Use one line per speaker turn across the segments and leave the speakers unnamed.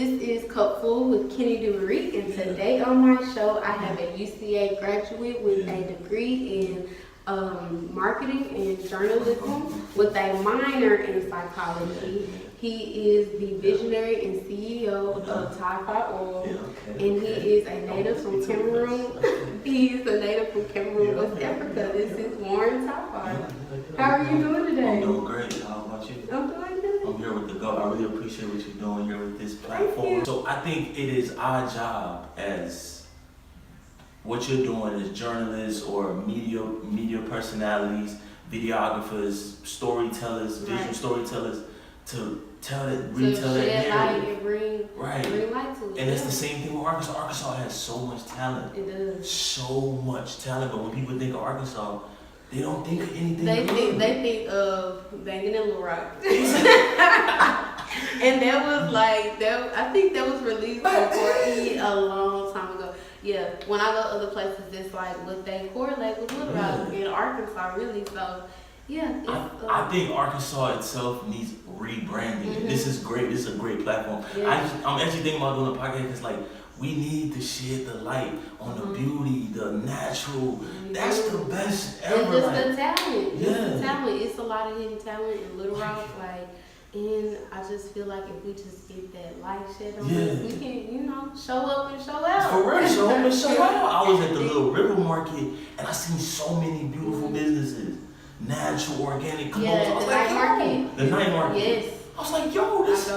This is Kupfull with Kenny DeMarie, and today on my show I have a UCA graduate with a degree in marketing and journalism with a minor in psychology. He is the visionary and CEO of Tafah Oil, and he is a native from Cameroon. He is a native from Cameroon, West Africa. This is Warren Tafah. How are you doing today?
I'm doing great. How about you?
I'm doing good.
I'm here with the GOAT. I really appreciate what you're doing here with this platform. So I think it is our job as what you're doing as journalists or media personalities, videographers, storytellers, visual storytellers, to retell that narrative.
Bring light to it.
And it's the same thing with Arkansas. Arkansas has so much talent.
It does.
So much talent. But when people think of Arkansas, they don't think of anything
They think of Banging in Little Rock. And that was I think that was released before E a long time ago. Yeah, when I go other places, it's like what they correlate with Little Rock in Arkansas, really. So, yeah.
I think Arkansas itself needs rebranding. Mm-hmm. This is great. This is a great platform.
Yeah.
I'm actually thinking about doing a podcast because, like, we need to shed the light on the beauty, the natural. That's the best ever.
It's just the talent.
Yeah.
It's the talent. It's a lot of hidden talent in Little Rock. And I just feel like if we just get that light shed on us, we can, show up and show out.
For real, show up and show out. I was at the little river market and I seen so many beautiful businesses. Natural, organic clothes. I was like, the night market.
Yes.
I was like, yo, this.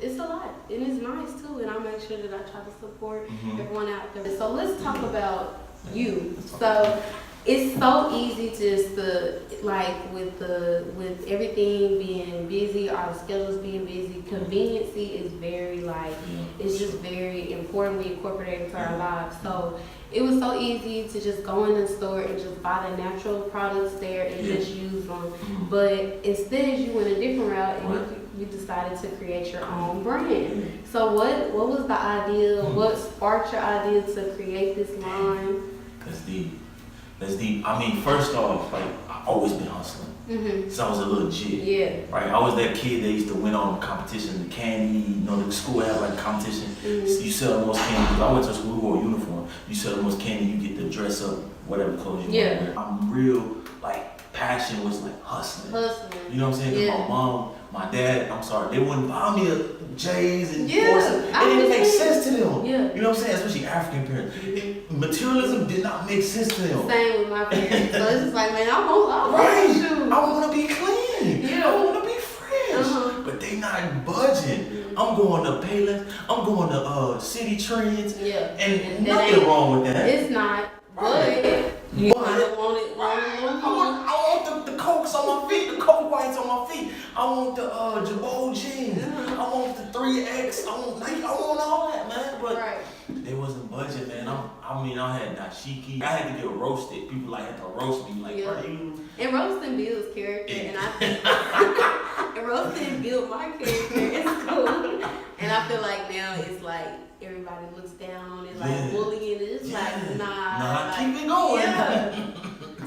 It's a lot. And it's nice too. And I make sure that I try to support everyone out there. So let's talk about you. So it's so easy just to with everything being busy, our schedules being busy, conveniency is very it's just very important. We incorporate it into our lives. So it was so easy to just go in the store and just buy the natural products there and just use them. But instead you went a different route and you decided to create your own brand. So what was the idea? What sparked your idea to create this line?
That's deep. I mean, first off, I've always been hustling since I was a little kid.
Yeah.
Right. I was that kid that used to win all the competition, the candy. The school had competition. You sell the most candy. Because I went to school, we wore a uniform. You sell the most candy, you get to dress up whatever clothes you want to wear. I'm real passion was hustling. You know what I'm saying? Because my mom, my dad, they wouldn't buy me a J's and Porsche. It didn't make sense to them.
Yeah.
You know what I'm saying? Especially African parents. Materialism did not make sense to them.
Same with my parents. So it's just man, I want shoes.
I want to be clean.
Yeah.
I want to be fresh. But they not budging. I'm going to Payless. I'm going to City Trends.
Yeah.
And nothing wrong with that.
It's not. But you kind of want it.
I want the Cokes on my feet, the Coke Whites on my feet. I want the Jabot jeans. I want the 3X. I want all that, man. But they wasn't budget, man. I had dashiki. I had to get roasted. People had to roast me. Are you?
And roasting builds character, and I think and roasting built my character. It's cool. And I feel now it's everybody looks down on it, bullying. It's nah.
Keep it going.
Yeah.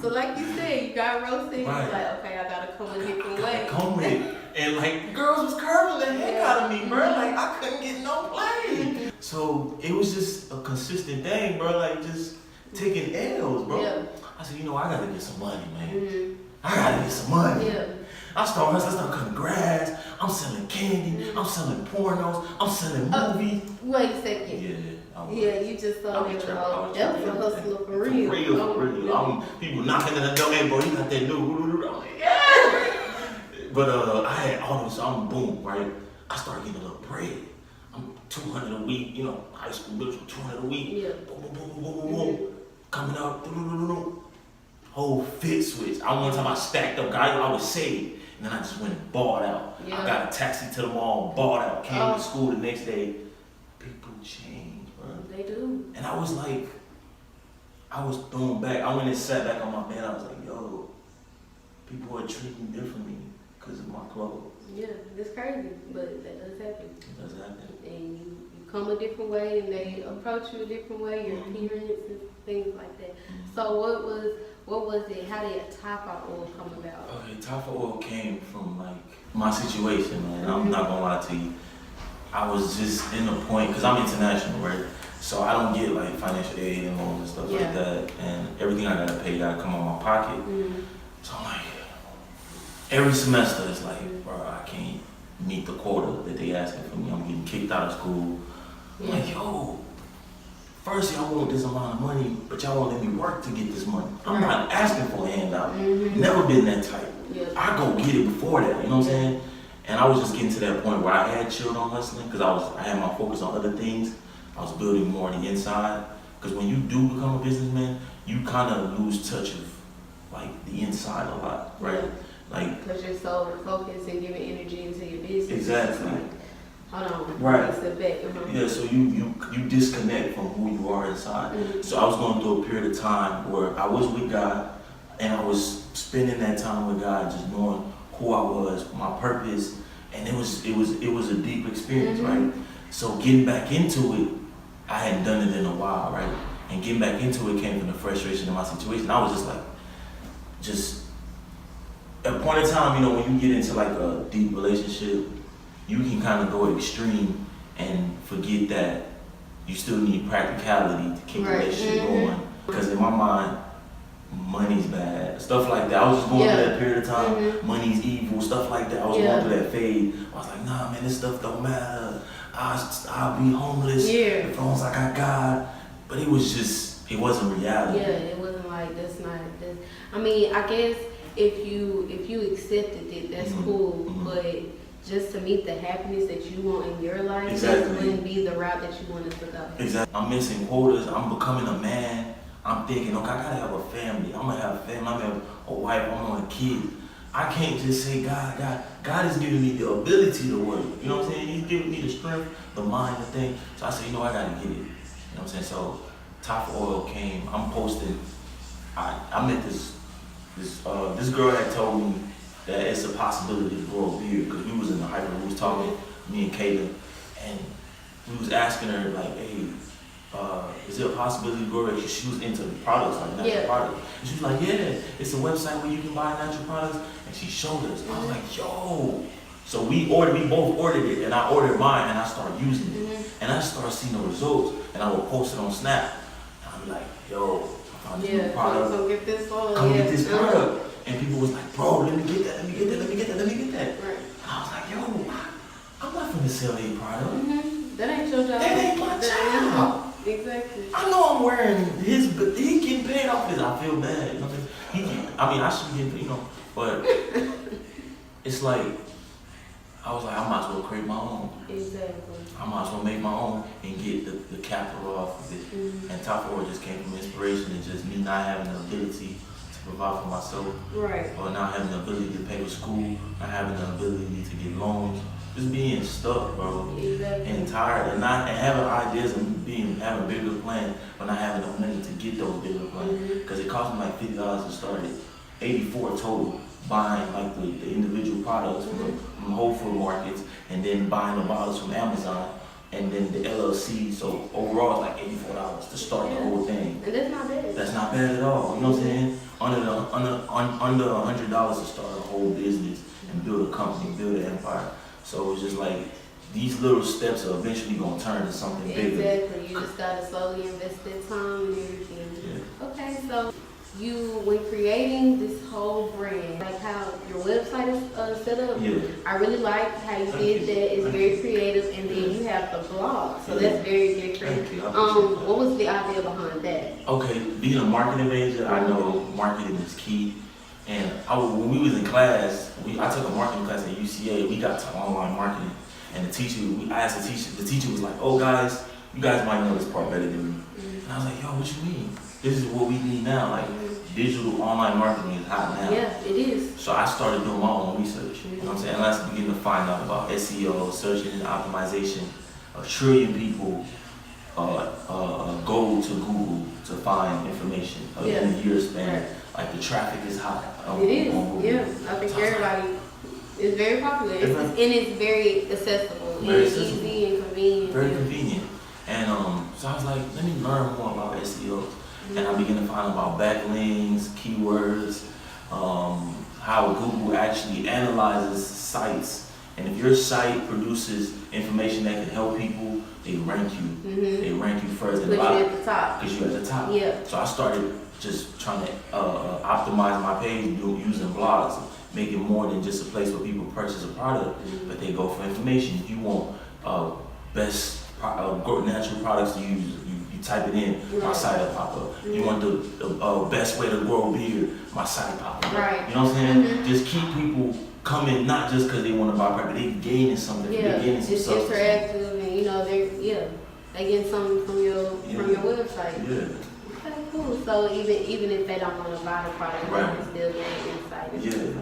So you said, you got roasted. You're okay, I gotta come a different way.
Come with it. And girls was curving the heck out of me, bro. I couldn't get no play. So it was just a consistent thing, bro. Just taking L's, bro. Yeah. I said, I gotta get some money, man. I gotta get some money.
Yeah.
I started cutting grass. I'm selling candy. I'm selling pornos. I'm selling movies.
Wait a second. Yeah, you just saw me. That was a hustler for real.
For real. People knocking at the door. Hey, bro, you got that new? I'm yeah. But I had all those. Boom, right? I started getting a little bread. I'm $200 a week. High school bills were $200 a week.
Yeah.
Boom. Coming out. Whole fit switch. One time I stacked up, guys. I was saved. And then I just went and balled out. Yeah. I got a taxi to the mall, balled out, came to school the next day. People change, bro.
They do.
And I was thrown back. I went and sat back on my bed. I was like, yo, people are treating me differently because of my clothes.
Yeah, it's crazy, but that does happen.
It does happen.
And you come a different way, and they approach you a different way, your appearance and things like that. So what was it? How did Tafah Oil come about?
Okay, Tafah Oil came from my situation, man. I'm not gonna lie to you. I was just in a point, because I'm international, right? So I don't get like financial aid and loans and stuff like that. And everything I gotta pay gotta come out of my pocket. So I'm like, every semester it's like, bro, I can't meet the quota that they asking for me. I'm getting kicked out of school. I'm like, yo, first y'all want this amount of money, but y'all won't let me work to get this money. I'm not asking for a handout. Never been that type. I go get it before that, you know what I'm saying? And I was just getting to that point where I had chilled on hustling because I had my focus on other things. I was building more on the inside. Because when you do become a businessman, you kind of lose touch of like the inside a lot, right? Like,
because you're so focused and giving energy into your business.
Exactly.
Like, hold on.
Right.
Step back.
Yeah, so you disconnect from who you are inside. So I was going through a period of time where I was with God, and I was spending that time with God, just knowing who I was, my purpose, and it was a deep experience, right? So getting back into it, I hadn't done it in a while, right? And getting back into it came from the frustration of my situation. I was just like, at a point in time, you know, when you get into like a deep relationship, you can kind of go extreme and forget that you still need practicality to keep the relationship going. Because in my mind, money's bad, stuff like that. I was just going through that period of time. Money's evil, stuff like that. I was going through that phase. I was like, nah, man, this stuff don't matter. I'll be homeless as long as I got God. But it wasn't reality.
Yeah, it wasn't like that's not. I mean, I guess if you accepted it, that's cool. But just to meet the happiness that you want in your life, that wouldn't be the route that you wanted to go.
Exactly. I'm missing quotas. I'm becoming a man. I'm thinking, okay, I gotta have a family. I'm gonna have a family. I'm gonna have a wife. I'm gonna have a kid. I can't just say God is giving me the ability to work. You know what I'm saying? He's giving me the strength, the mind, the thing. So I said, you know, I gotta get it. You know what I'm saying? So Tafah Oil came. I'm posting. I met this girl that told me that it's a possibility to grow a beard, because we was in the hyper, we was talking, me and Kayla, and we was asking her like, hey, is there a possibility to grow it? She was into the products, like natural products. And she was like, yeah, it's a website where you can buy natural products. And she showed us. I was like, yo. So we both ordered it, and I ordered mine, and I started using it. And I started seeing the results, and I would post it on Snap. And I'd be like, yo, I found this new product.
Come get this one.
Come get this product. And people was like, bro, let me get that, let me get that, let me get that, let me get that.
Right.
And I was like, yo, I'm not finna sell a product.
That ain't your job.
That ain't my job.
Exactly.
I know I'm wearing his, but he getting paid off this. I feel bad. You know what I'm saying? I should be getting, you know, but it's like, I was like, I might as well create my own.
Exactly.
I might as well make my own and get the capital off of it. And Tafah Oil just came from inspiration and just me not having the ability to provide for myself.
Right.
Or not having the ability to pay for school, not having the ability to get loans. Just being stuck, bro.
Exactly.
And tired, and having ideas and having bigger plans, but not having the money to get those bigger plans. Because it cost me like $50 to start it, $84 total, buying like the individual products from Whole Food markets, and then buying the bottles from Amazon, and then the LLC. So overall, it's like $84 to start the whole thing.
And that's not bad.
That's not bad at all. You know what I'm saying? Under $100 to start a whole business and build a company, build an empire. So it's just like, these little steps are eventually gonna turn to something bigger.
Exactly. You just gotta slowly invest that time and everything. Okay, so when creating this whole brand, like how your website is set up, I really like how you did that. It's very creative, and then you have the blog, so that's very different. What was the idea behind that?
Okay, being a marketing major, I know marketing is key. And when we was in class, I took a marketing class at UCA. We got to online marketing, and I asked the teacher. The teacher was like, "Oh, guys, you guys might know this part better than me." And I was like, "Yo, what you mean? This is what we need now. Like, digital online marketing is hot now."
Yeah, it is.
So I started doing my own research. You know what I'm saying? And I began to find out about SEO, search engine optimization. 1 trillion people go to Google to find information in a year span. Like, the traffic is high.
It is, I think everybody is very popular. And it's very accessible. Easy and convenient.
Very convenient. And so I was like, let me learn more about SEO. And I began to find about backlinks, keywords, how Google actually analyzes sites. And if your site produces information that can help people, they rank you.
Mm-hmm.
They rank you first.
Put you at the top.
Because you're at the top.
Yeah.
So I started just trying to optimize my page using blogs, make it more than just a place where people purchase a product, but they go for information. If you want best natural products to use, you type it in, my site will pop up. You want the best way to grow beard, my site pop up.
Right.
You know what I'm saying? Just keep people coming, not just because they want to buy product, but they gaining something.
Yeah,
they're gaining some
it's
substance.
interactive, and they get something from your website.
Yeah.
Okay, cool. So even if they don't want to buy the product, they can still gain insight.
Yeah.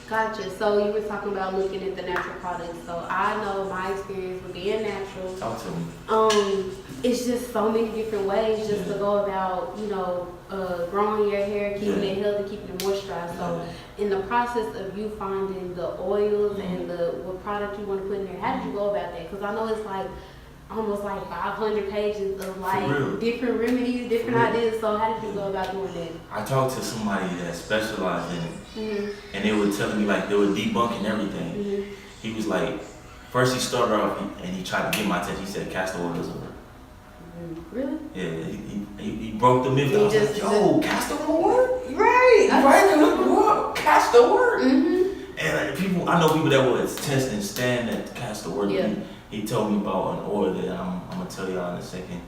Gotcha. So you were talking about looking at the natural products. So I know my experience with being natural.
Talk to me.
It's just so many different ways just to go about, growing your hair, keeping it healthy, keeping it moisturized. So in the process of you finding the oils and what product you want to put in there, how did you go about that? Because I know it's like almost like 500 pages of like different remedies, different ideas. So how did you go about doing that?
I talked to somebody that specialized in it, and they were telling me like they were debunking everything. He was like, first he started off and he tried to get my attention. He said castor oil doesn't work.
Really?
Yeah, he broke the myth. I was like, castor oil work?
Right.
Right? Castor work?
Mm-hmm.
And like, I know people that will test and stand at castor work.
Yeah.
He told me about an oil that I'm gonna tell y'all in a second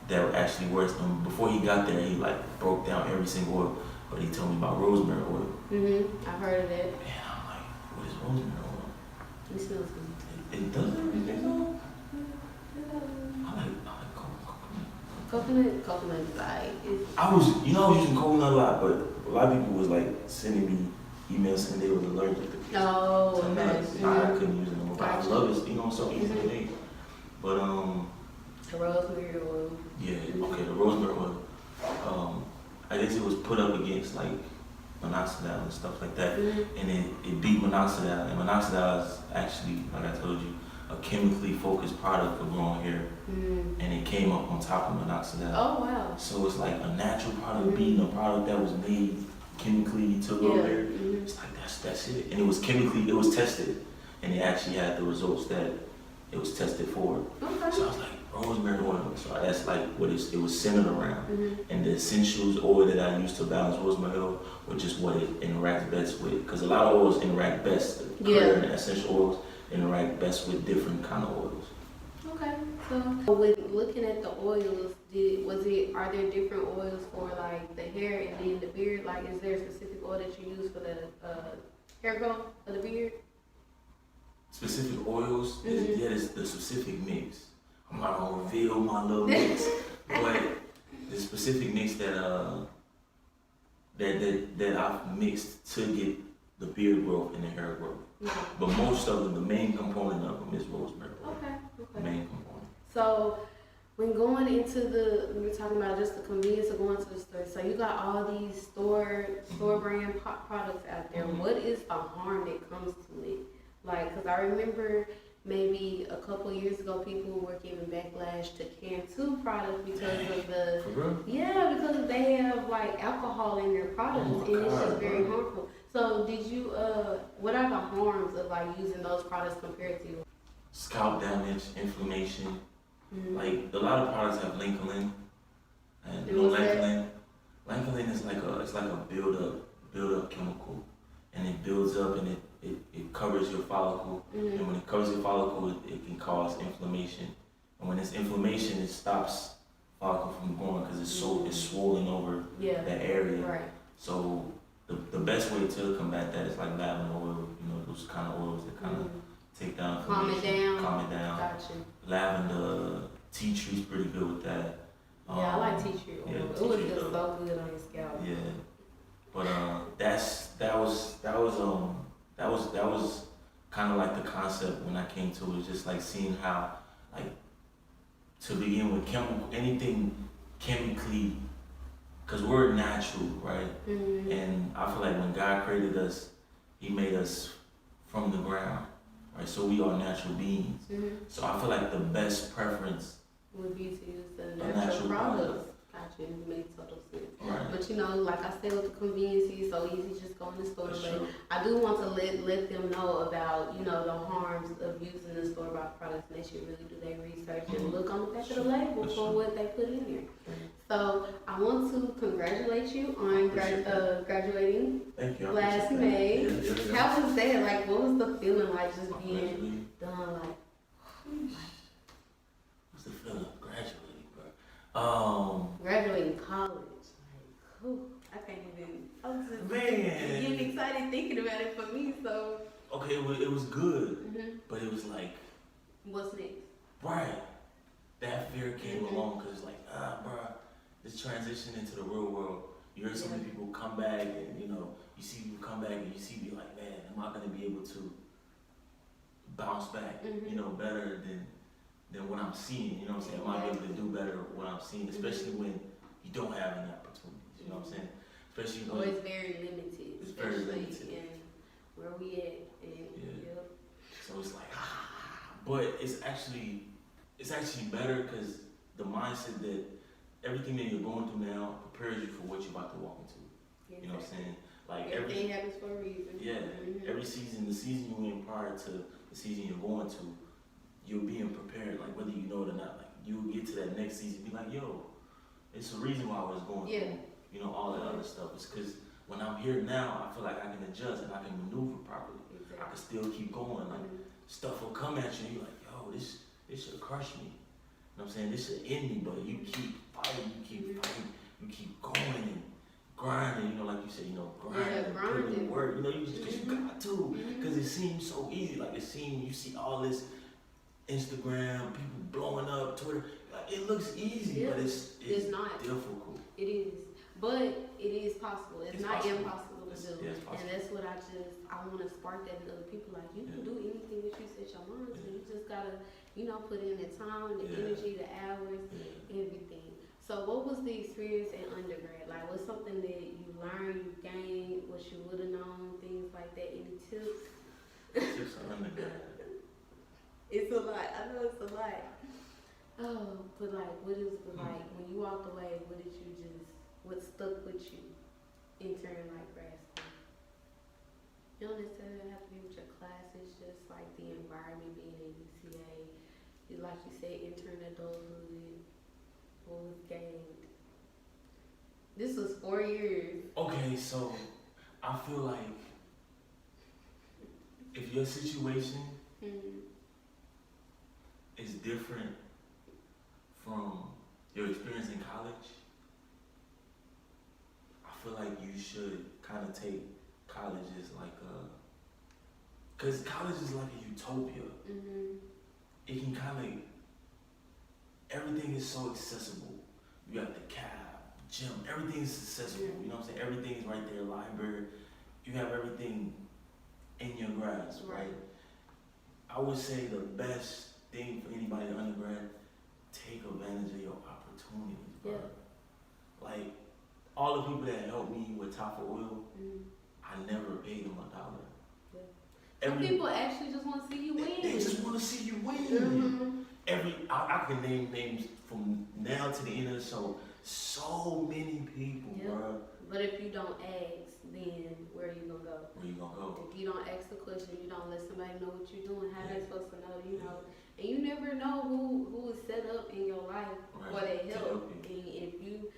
that actually works. And before he got there, he like broke down every single oil, but he told me about rosemary oil.
I've heard of that.
And I'm like, what is rosemary oil?
It smells good.
It doesn't. I like
Coconut is like.
I was using coconut a lot, but a lot of people was like sending me emails saying they was allergic to nuts. I couldn't use it no more. But I love it, so easy to make. But
the rosemary oil.
Yeah, okay, the rosemary oil. I guess it was put up against like minoxidil and stuff like that, and it beat minoxidil. And minoxidil is actually, like I told you, a chemically focused product for growing hair, and it came up on top of minoxidil.
Oh wow!
So it's like a natural product beating a product that was made chemically to grow hair. It's like that's it, and it was tested, and it actually had the results that it was tested for.
Okay.
So I was like, rosemary oil. So that's like what it was centered around, and the essentials oil that I used to balance rosemary oil, which is what it interacts best with, because a lot of oils interact best. And essential oils interact best with different kind of oils.
Okay, so when looking at the oils, are there different oils for like the hair and then the beard? Like, is there a specific oil that you use for the hair growth of the beard?
Specific oils? There's the specific mix. I'm not gonna reveal my little mix, but the specific mix that I've mixed to get the beard growth and the hair growth. But most of them, the main component of them is rosemary oil. Okay. The main component.
So when going into we were talking about just the convenience of going to the store. So you got all these store brand products out there. What is the harm that comes to it? Like, because I remember maybe a couple years ago, people were giving backlash to canned tube products because of because they have like alcohol in their products, and it's just very harmful. So did you, what are the harms of like using those products compared to?
Scalp damage, inflammation. Like a lot of products have lanolin, and lanolin is like a build up chemical, and it builds up and it covers your follicle, and when it covers your follicle, it can cause inflammation, and when it's inflammation, it stops follicle from growing because it's swollen over that area. Right. So the best way to combat that is like lavender oil, those kind of oils that kind of take down inflammation, calm it down. Gotcha. Lavender, tea tree's pretty good with that.
I like tea tree oil. It was just so good on your scalp.
Yeah, but that was kind of like the concept when I came to it. Just like seeing how, like, to begin with, anything chemically. Because we're natural, right? And I feel like when God created us, He made us from the ground, right? So we are natural beings. So I feel like the best preference
would be to use the natural products. got you, and it made total sense.
Right.
But you know, like I said, with the convenience, it's so easy just go in the store.
That's
But
true.
I do want to let them know about, you know, the harms of using the store-bought products, and they should really do their research and look on the back of the label for what they put in there. So I want to congratulate you on graduating
Thank you.
last May.
Yeah.
How was that? Like, what was the feeling like just being done? Like,
what's the feeling of graduating, bro?
graduating college. Like, whew, I can't even. I'm just getting excited thinking about it for me. So.
Okay, it was good, but it was like.
What's next?
Right. That fear came along because it's like, bro, this transition into the real world. You hear so many people come back, and you know, you see people come back, and you see me like, man, am I gonna be able to bounce back, you know, better than what I'm seeing? You know what I'm saying? Am I able to do better what I'm seeing, especially when you don't have any opportunities? You know what I'm saying? Especially when
it's very limited.
It's very limited.
In where we at, and
so it's like, but it's actually better because the mindset that everything that you're going through now prepares you for what you're about to walk into. You know what I'm saying? Like
everything happens for a reason.
Yeah. Every season, the season you're in prior to the season you're going to, you're being prepared. Like whether you know it or not, like you'll get to that next season, be like, yo, it's a reason why I was going through. You know, all that other stuff. It's because when I'm here now, I feel like I can adjust and I can maneuver properly. I can still keep going. Like stuff will come at you, and you're like, yo, this should crush me. You know what I'm saying? This should end me, but you keep fighting, you keep going and grinding, you know, like you said, you know, grinding, putting in work, you know, you just, cause you got to, cause it seems so easy, like you see all this Instagram, people blowing up, Twitter, like it looks easy, but it's
not
difficult.
It is, but it is possible. It's not
possible.
Impossible to do.
Yeah, and
that's what I want to spark that in other people. Like you can do anything that you set your mind to. You just gotta, you know, put in the time, the energy, the hours, everything. So what was the experience in undergrad? Like what's something that you learned, you gained, what you would have known, things like that? Any tips?
Tips on undergrad.
It's a lot. I know it's a lot. Oh, but like, like when you walked away? What stuck with you entering like grad school? You don't necessarily have to be with your classes, just like the environment being in UCA. Like you said, entering adulthood. What was gained? This was 4 years.
Okay, so I feel like if your situation is different from your experience in college, I feel like you should kind of take college as like because college is like a utopia. It can kind of, everything is so accessible. You got the cab, gym, everything is accessible. You know what I'm saying? Everything is right there, library. You have everything in your grasp, right? I would say the best thing for anybody in undergrad, take advantage of your opportunities, bro. Like, all the people that helped me with Tafah Oil, I never paid them $1.
Some people actually just want to see you win.
They just want to see you win. I can name names from now to the end of the show. So many people, bro.
But if you don't ask, then where are you gonna go?
Where you gonna go?
If you don't ask the question, you don't let somebody know what you're doing. How they supposed to know? You know, and you never know who is set up in your life for that help. And if you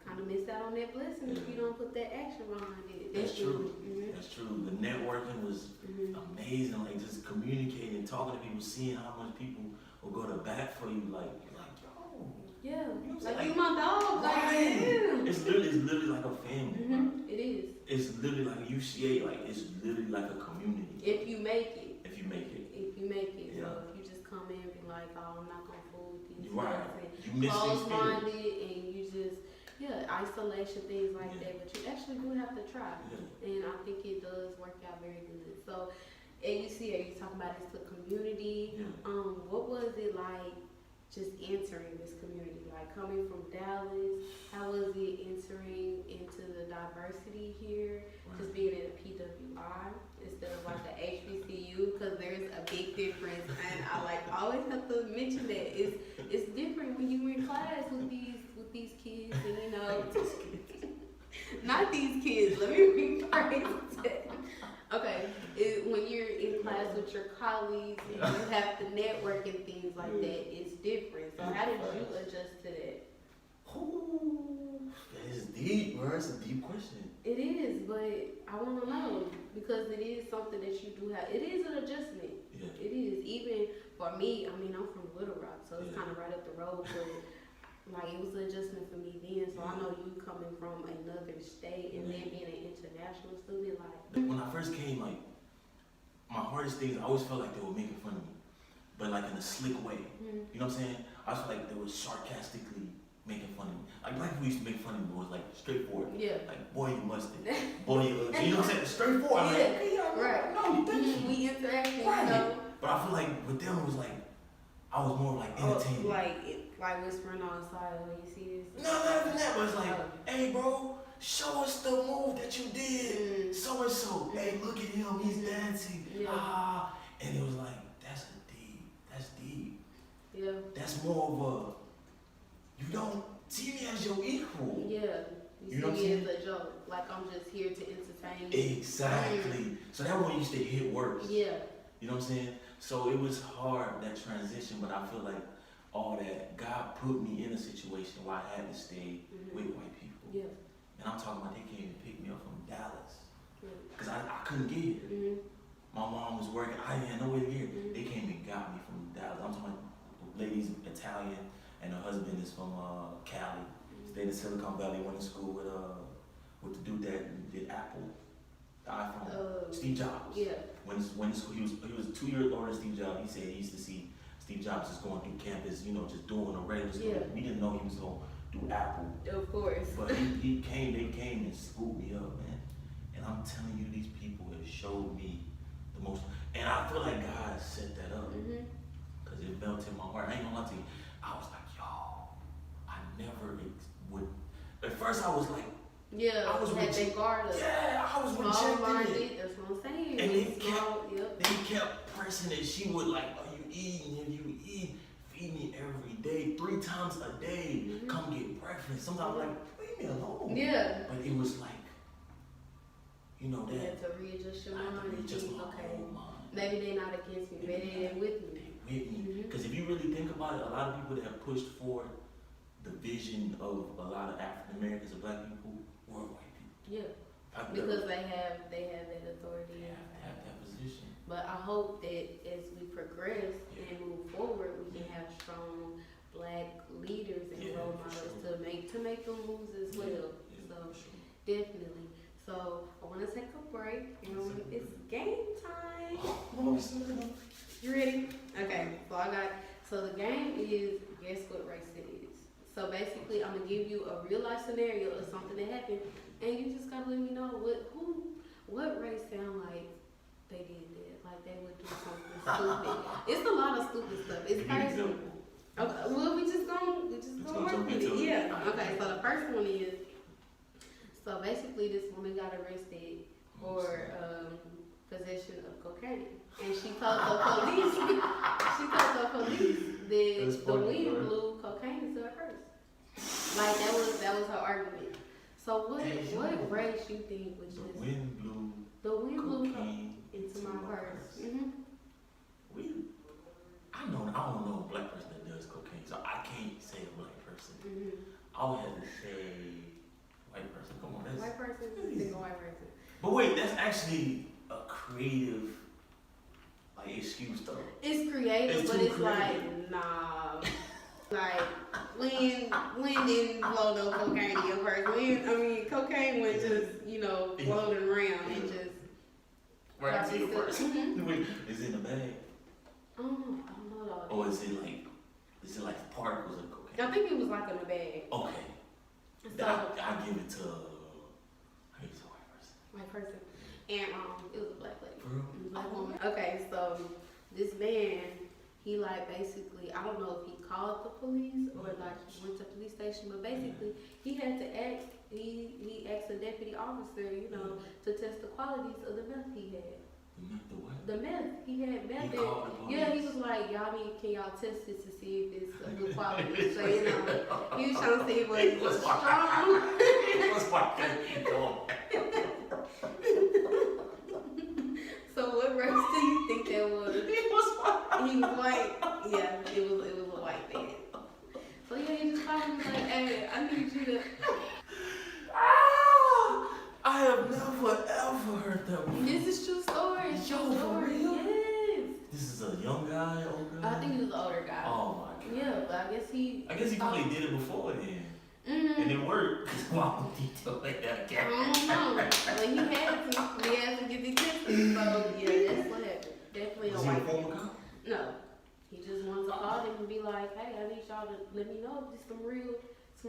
kind of miss out on that blessing if you don't put that action behind it.
That's true. That's true. The networking was amazing. Like just communicating, talking to people, seeing how much people will go to bat for you. Like yo.
Yeah.
You know
like you my dog. Like
it's literally like a family.
It is.
It's literally like a UCA. Like it's literally like a community.
If you make it.
If you make it.
So if you just come in and be like, oh, I'm not gonna fool with these
right.
things.
You miss
close-minded and you just isolation, things like that. But you actually do have to try. And I think it does work out very good. So at UCA, you talking about it's a community. What was it like just entering this community? Like coming from Dallas, how was it entering into the diversity here? Just being in a PWI instead of like the HBCU, because there's a big difference. And I always have to mention that it's different when you're in class with these kids and not these kids. Let me rephrase that. Okay, when you're in class with your colleagues and you have to network and things like that, it's different. So how did you adjust to that?
Ooh, that is deep, bro. That's a deep question.
It is, but I want to know because it is something that you do have. It is an adjustment.
Yeah.
It is. Even for me, I mean, I'm from Little Rock, so it's kind of right up the road, but like it was an adjustment for me then. So I know you coming from another state and then being an international student, like.
When I first came, like my hardest things, I always felt like they were making fun of me, but like in a slick way. You know what I'm saying? I felt like they were sarcastically making fun of me. Like black people used to make fun of me, but it was like straightforward.
Yeah.
Like, boy, you mustard. Boy, you ugly. You know what I'm saying? Straightforward. I'm like, okay, yeah,
right.
No, you think
we interacting,
right.
You know?
But I feel like with them, it was like, I was more like entertaining.
Like whispering on the side when you see this.
No, not even that, but it's like, hey, bro, show us the move that you did. So and so. Hey, look at him. He's dancing. Yeah. And it was like, that's deep.
Yeah.
That's more of a, you don't see me as your equal.
Yeah.
You know what I'm
see
saying?
me as a joke. Like I'm just here to entertain you.
Exactly. So that one used to hit worse.
Yeah.
You know what I'm saying? So it was hard, that transition, but I feel like all that, God put me in a situation where I had to stay with white people.
Yeah.
And I'm talking about they came and picked me up from Dallas. Because
Yeah.
I couldn't get here. My mom was working, I didn't have nowhere to get here. They came and got me from Dallas. I'm talking about the lady's Italian and her husband is from Cali. Stayed in Silicon Valley, went to school with the dude that did Apple. The iPhone, Steve Jobs.
Yeah.
When he was 2 years older than Steve Jobs. He said he used to see Steve Jobs just going through campus, you know, just doing a regular stuff.
Yeah.
We didn't know he was gonna do Apple.
Of course.
But they came and scooped me up, man. And I'm telling you, these people have showed me the most. And I feel like God set that up because it melted my heart. I ain't gonna lie to you. I was like, yo, I never would. At first, I was like.
Yeah,
I was
had they guard us.
Yeah, I was rejecting it.
That's what I'm saying.
And they kept pressing it. She would like, are you eating? If you eat, feed me every day, 3 times a day. Come get breakfast. Sometimes like, leave me alone.
Yeah.
But it was like, you know that.
You had to readjust your mind.
Readjust my whole mind.
Maybe they're not against me. Maybe they're with me.
They're with me. Because if you really think about it, a lot of people that have pushed forward the vision of a lot of African Americans and black people were white people.
Yeah. Because they have that authority.
They have that position.
But I hope that as we progress and move forward, we can have strong black leaders and role models to make them moves as well. So definitely. So I want to take a break. It's game time. You ready? Okay. So the game is guess what race it is. So basically, I'm gonna give you a real life scenario of something that happened, and you just gotta let me know what race sound like they did that, like they would do something stupid. It's a lot of stupid stuff. It's crazy. Okay, well we just gonna work with it. Yeah. Okay. So the first one is, so basically this woman got arrested for possession of cocaine, and she told the police that the wind blew cocaine into her purse. Like that was her argument. So what race you think was
the
just
wind blew
cocaine into my purse?
I don't know a black person that does cocaine, so I can't say a black person. I would have to say white person. Come on, that's
white person. Think a white person.
But wait, that's actually a creative excuse though.
It's creative, but it's
creative.
Like nah. Like wind didn't blow no cocaine in your purse. Cocaine was just floating around and just
right to your purse. Is it in a bag?
I don't know though.
Or is it like particles of cocaine?
I think it was like in a bag.
Okay.
So,
I give it to a white person.
White person. And it was a black lady.
For real?
Black woman. Okay, so this man, he basically, I don't know if he called the police or went to the police station, but basically he had to ask, he asked a deputy officer, to test the qualities of the meth he had.
The what?
The meth. He had meth.
He called the police.
Yeah, he was like, can y'all test this to see if it's a good quality? So, he was trying to see if it was strong.
was white.
So what race do you think that was?
He was white.
He was white. Yeah, it was a white man. So yeah, he just called me like, hey, I need you to.
I have never ever heard that before.
This is true story. It's
Yo,
true
for
story.
real?
Yes.
This is a young guy, old guy?
I think he was an older guy.
Oh my god.
Yeah, but I guess he
probably did it before then.
Mm-hmm.
And it worked. Why would he do like that
I
again?
don't know. But he had to get the tips. So yeah, that's what happened. Definitely a
Was he a
white
former
man.
cop?
No. He just wanted to call them and be like, hey, I need y'all to let me know if this some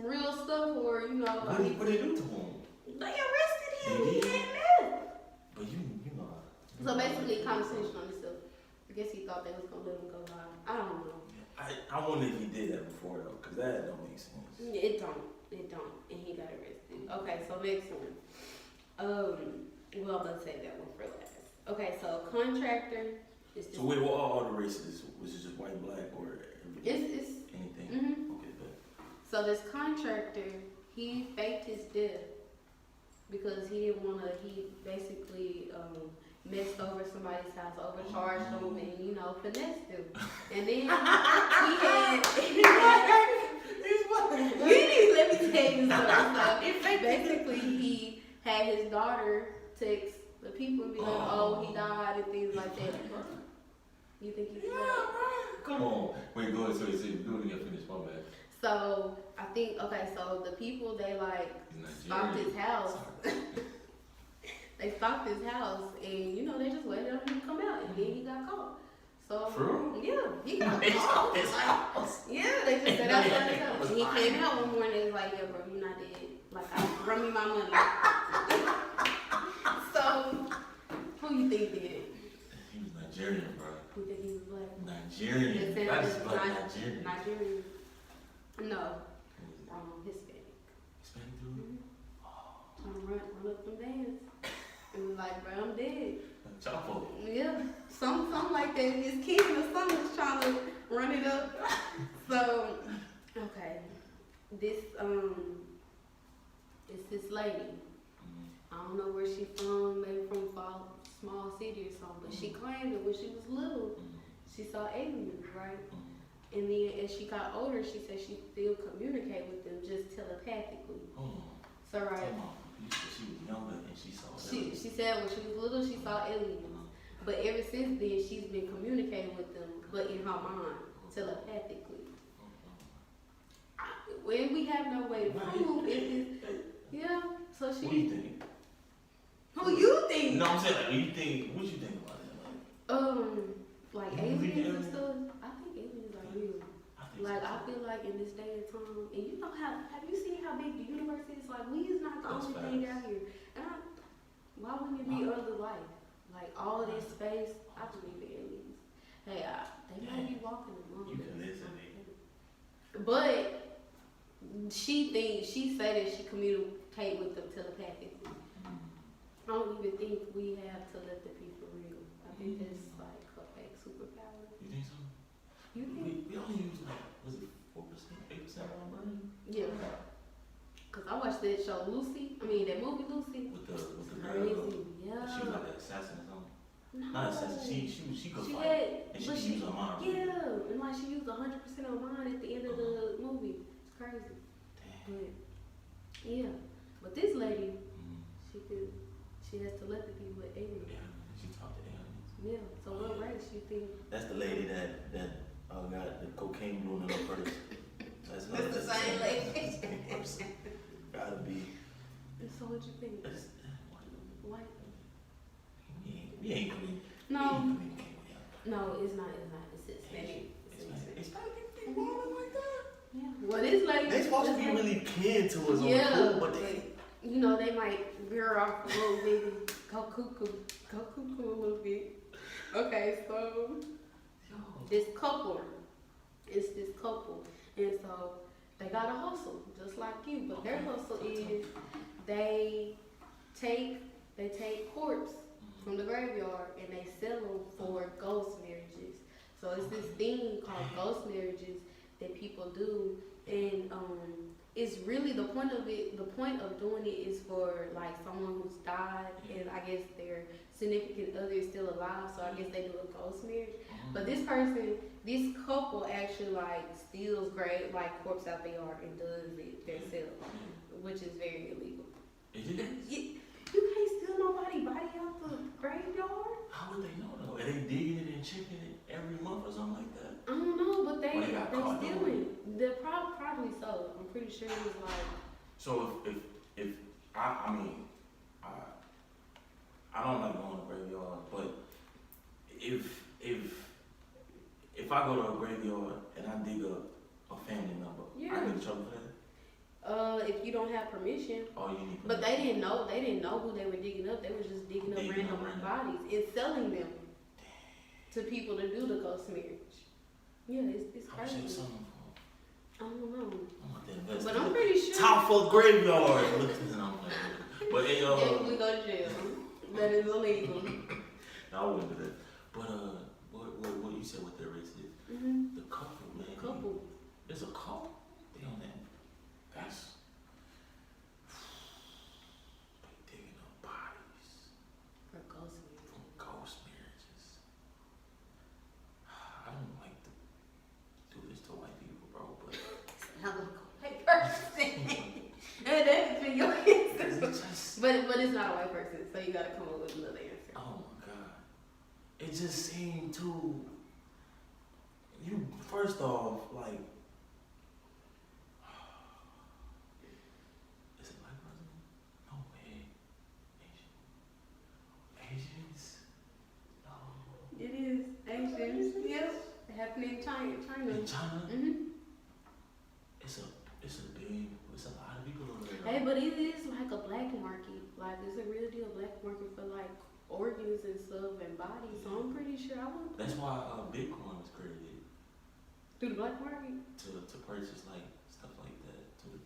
real stuff or, you know.
What did they do to him?
They arrested him.
They
He
did?
had meth.
But you know.
So basically, conversation on himself. I guess he thought they was going to let him go live. I don't know.
I wonder if he did that before though, because that don't make sense.
It don't. And he got arrested. Okay, so next one. Well, let's say that one for last. Okay, so contractor is just.
So wait, what are all the races? Was it just white, black, or
It's
anything?
Mm-hmm.
Okay, but.
So this contractor, he faked his death because he didn't want to. He basically messed over somebody's house, overcharged them, and finessed them. And then he had. You didn't let me tell you something. So basically, he had his daughter text the people and be like, "Oh, he died," and things like that. You think he's black?
Come on. Wait, go ahead. So do it again. Finish. My bad.
So I think so the people they stalked his house. They stalked his house and they just waited on him to come out and then he got caught. So
for real?
Yeah, he got
They
caught.
stalked his house.
Yeah, they just said outside his house. And he came out one morning and was like, "Yeah, bro, you not dead. Run me my money." So who you think did it?
He was Nigerian, bro.
You think he was black?
Nigerian. That is black Nigerian.
Nigerian. No. Hispanic.
Hispanic dude?
Mm-hmm. Trying to run up them bands. And was like, bro, I'm dead.
Chapo.
Yeah. Something like that. His kid or something was trying to run it up. So, okay. This, it's this lady. I don't know where she from, maybe from a small city or something, but she claimed that when she was little, she saw aliens, right? And then as she got older, she said she still communicate with them just telepathically. So right.
She was younger and she saw
aliens. She said when she was little, she saw aliens. But ever since then, she's been communicating with them, but in her mind, telepathically. When we have no way to prove it, yeah. So she.
What do you think?
Who you think?
No, I'm saying what you think about it?
Aliens and stuff. I think aliens are real.
I
feel like in this day and time, and have you seen how big the universe is? We is not the only thing out here. And why wouldn't it be other life? All of this space, I believe in aliens. Hey, they might be walking among us.
You can listen,
But she said that she communicate with them telepathically. I don't even think we have telepathy for real. I think that's a fake superpower.
You think so?
You think?
We only use was it 4%, 8% of our brain?
Yeah. Cause I watched that show that movie Lucy.
With the
crazy.
girl.
Yeah.
She was like an assassin or something.
No.
Not assassin. She could fight. And she used her mind.
Yeah, and she used 100% of her mind at the end of the movie. It's crazy.
Damn.
But yeah, but this lady, she has telepathy with aliens.
Yeah, she talked to aliens.
Yeah. So what race you think?
That's the lady that got the cocaine balloon in her purse. That's
the same lady.
Person. Gotta be.
And so what you think? White.
We ain't coming.
No, it's not. It's Hispanic.
Hispanic people like that.
Yeah. Well, this lady.
They supposed to be really kin to us on the cool, but they.
They might veer off a little bit, go cuckoo a little bit. Okay, so this couple, and so they got a hustle just like you, but their hustle is they take corpse from the graveyard and they sell them for ghost marriages. So it's this thing called ghost marriages that people do, and it's really the point of it. The point of doing it is for like someone who's died, and I guess their significant other is still alive. So I guess they do a ghost marriage. But this couple actually like steals like corpse out their yard and does it themselves, which is very illegal. You can't steal nobody's body out the graveyard.
How would they know though? Are they digging it and checking it every month or something like that?
I don't know, but they stealing.
They're
Probably so. I'm pretty sure it was like.
So if I mean I don't like going to the graveyard, but if I go to a graveyard and I dig up a family member, I get in trouble for that.
If you don't have permission.
Oh, you need permission.
But they didn't know who they were digging up. They were just digging up random bodies and selling them to people to do the ghost marriage. Yeah, it's crazy.
How much they
I don't know.
But
I'm pretty sure.
Tafah graveyard. But hey,
yeah, we go to jail. That is illegal.
No, I wouldn't do that. But what you said what their race is? The couple, man.
Couple.
There's a couple. They on that. That's they digging up bodies
For ghost
marriages. I don't like to do this to white people, bro, but
I look like a white person. And that's been your answer. But it's not a white person, so you gotta come up with another answer.
Oh my God. It just seemed too first off, like is it black person? No way. Asians? No.
It is Asians. Yep. Happening in China.
In China? It's a lot of people over there.
Hey, but it is like a black market. Like it's a real deal black market for like organs and stuff and bodies. So I'm pretty sure I would.
That's why Bitcoin was created.
Through the black market?
To purchase like stuff like that. To the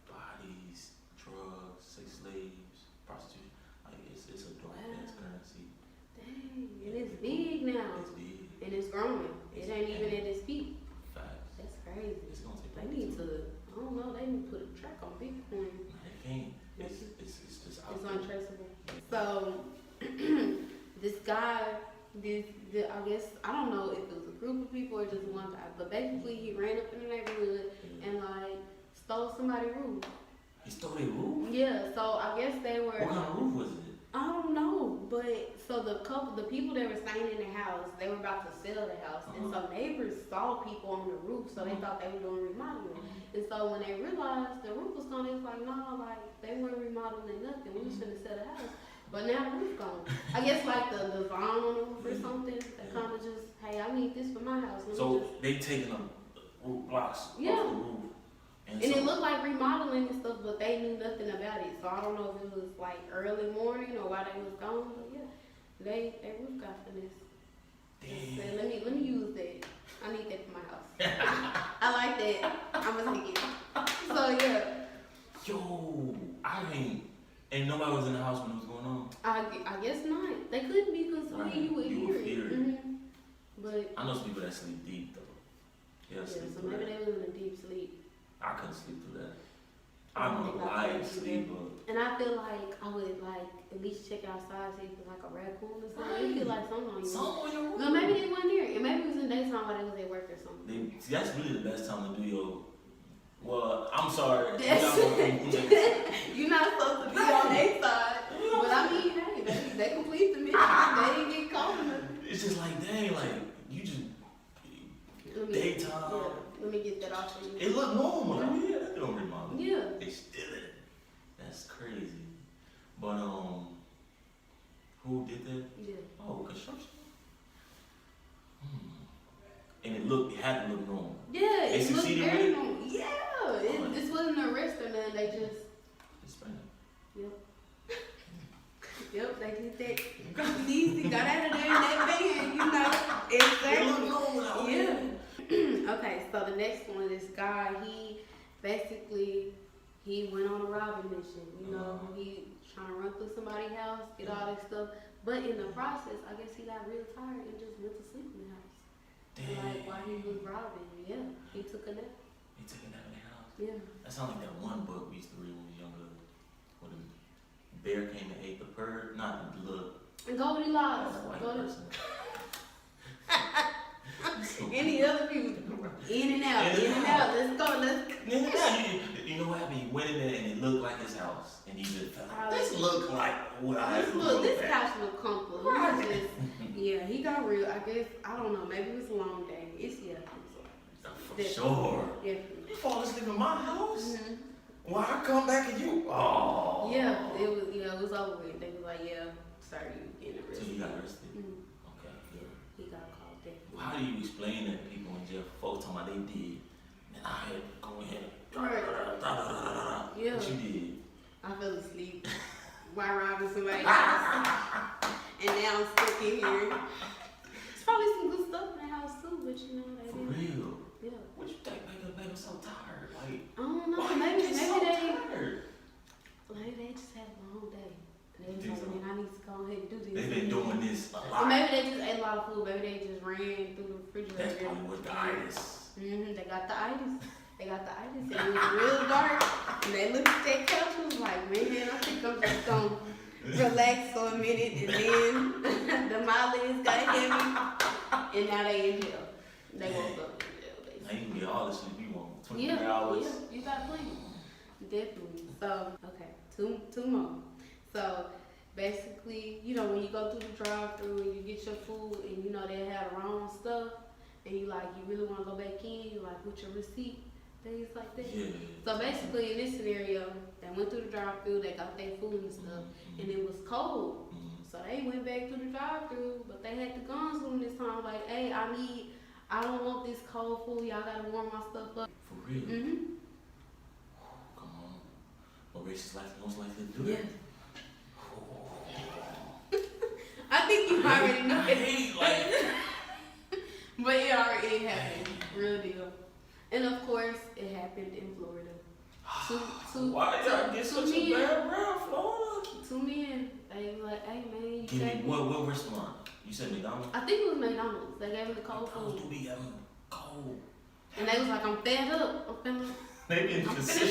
bodies, drugs, sex slaves, prostitution. Like it's a dope ass currency.
Dang, and it's big now.
It's big.
And it's growing. It ain't even at its peak.
Facts.
That's crazy.
It's gonna take
they need to, I don't know, they need to put a track on Bitcoin.
They can't. It's just out
It's
there.
untraceable. So this guy, I guess, I don't know if it was a group of people or just one guy, but basically he ran up in the neighborhood and like stole somebody's roof.
He stole their roof?
Yeah, so I guess they were.
What kind of roof was it?
I don't know, but so the people that were staying in the house, they were about to sell the house, and so neighbors saw people on the roof, so they thought they were doing remodeling. And so when they realized the roof was gone, they was like, no, like they weren't remodeling nothing. We was finna sell the house, but now the roof gone. I guess like the vine on the roof or something. That kind of just, hey, I need this for my house.
So they taking the roof blocks off the roof.
And it looked like remodeling and stuff, but they knew nothing about it. So I don't know if it was like early morning or why they was gone. But yeah, they roof got for this.
Damn.
Let me use that. I need that for my house. I like that. I'm gonna take it. So yeah.
Yo, and nobody was in the house when it was going on.
I guess not. They couldn't be because you would hear it. But
I know some people that sleep deep though.
Yeah, so maybe they was in a deep sleep.
I couldn't sleep through that. I'm a light sleeper.
And I feel like I would like at least check outside, see if it's like a raccoon or something. Right. You feel like something on you.
Something on your roof.
No, maybe they weren't there. And maybe it was in the daytime while they was at work or something.
See, that's really the best time to do your. Well, I'm sorry.
You're not supposed to be on their side. But I mean, hey, they complete the mission. They didn't get caught in it.
It's just like, dang, like, you just. Daytime.
Yeah, let me get that off for you.
It looked normal. I mean, yeah, they don't remodel.
Yeah.
They still it. That's crazy. But who did that?
Yeah.
Oh, construction. And it had to look normal.
Yeah,
they
it looked
succeeded
very
with it?
normal. Yeah, this wasn't an arrest or nothing. They just. Yep. Yep, they did that. Easy, got out of there in that van, Exactly. Yeah. Okay, so the next one, this guy, he went on a robbing mission. He trying to run through somebody's house, get all that stuff. But in the process, I guess he got real tired and just went to sleep in the house. Like while he was robbing. Yeah, he took a nap.
He took a nap in the house?
Yeah.
That sounds like that one book we used to read when we was younger. Where the bear came and ate the bird, not the little.
And Goldilocks.
That's a white person.
Any other people, in and out. Let's go.
You know what happened? He went in there and it looked like his house, and he just felt like, this look like what I
This couch look comfortable. Right. Yeah, he got real. I guess I don't know. Maybe it was a long day. It's
for sure.
Definitely.
You fall asleep in my house. Mm-hmm. Why I come back and you? Oh.
Yeah, it was. Yeah, it was over with. They was like, yeah, sorry, you getting arrested.
So you got arrested.
Mm-hmm.
Okay. Yeah.
He got called dead.
How do you explain that to people in jail? Folks talking about they did, and I had to go ahead.
Right. Yeah.
What you did?
I fell asleep while robbing somebody else. And now I'm stuck in here. There's probably some good stuff in the house too, but you know, they
For
didn't.
real?
Yeah.
What you think made them so tired? Like,
I don't know.
why
Maybe
they so tired?
Maybe they just had a long day. And they was like, man, I need to go ahead and do this.
They've been doing this a lot.
Or maybe they just ate a lot of food. Maybe they just ran through the refrigerator.
That's probably what the itis.
They got the itis. And it was real dark. And they looked at that couch and was like, man, I think I'm just going to relax for a minute. And then the mileage got heavy. And now they in jail. They woke up in jail, basically.
Now you can get all the sleep you want. 23 hours.
Yeah, you got plenty. Definitely. So, okay, two more. So, basically, you know, when you go through the drive-thru and you get your food and, you know, they have the wrong stuff and you really want to go back in, you with your receipt, things like that.
Yeah.
So, basically, in this scenario, they went through the drive-thru, they got their food and stuff, and it was cold. So, they went back through the drive-thru, but they had the guns on this time, like, hey, I don't want this cold food, y'all got to warm my stuff up.
For real?
Mm-hmm.
Come on. What race is most likely to do
Yeah.
it?
I think you already know it. But it already happened. Real deal. And of course, it happened in Florida.
Why y'all get such a bad rap, Florida?
2 men. They were like, hey man, you
give me what restaurant? You said McDonald's?
I think it was McDonald's. They gave me the cold food.
Do be having cold.
And they was like, I'm fed up. I'm finna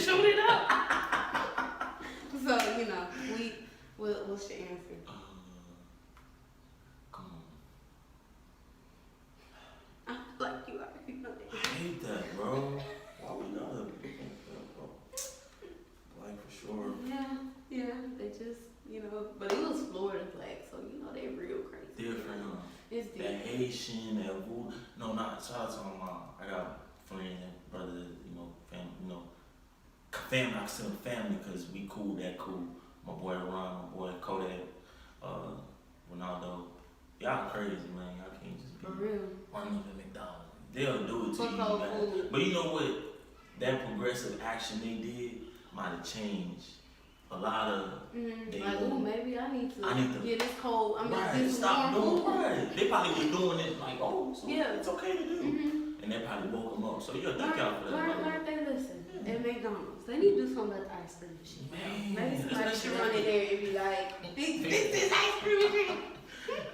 shoot it up. So, you know, what's your answer?
Come on.
I feel like you already know that.
I hate that, bro. Why we gotta like for sure.
Yeah, they just, you know, but it was Florida flag, so you know they real crazy.
Different, huh?
It's different.
That Haitian, that voodoo. No, not shout out to my mom. I got friends and brothers, you know, family, you know, family. I consider family because we cool, that cool. My boy Ron, my boy Kodak, Ronaldo. Y'all crazy, man. Y'all can't just be
for real.
running up at McDonald's. They'll do it to you,
man.
But you know what? That progressive action they did might have changed a lot of.
Like, ooh, maybe I need to get this cold.
Stop doing right. They probably was doing it like, so
yeah,
it's okay to do. And they probably woke them up. So you'll thank y'all for that.
Learn they listen at McDonald's. They need to do something about the ice cream machine.
Man,
maybe somebody should run in there and be like, fix this ice cream machine.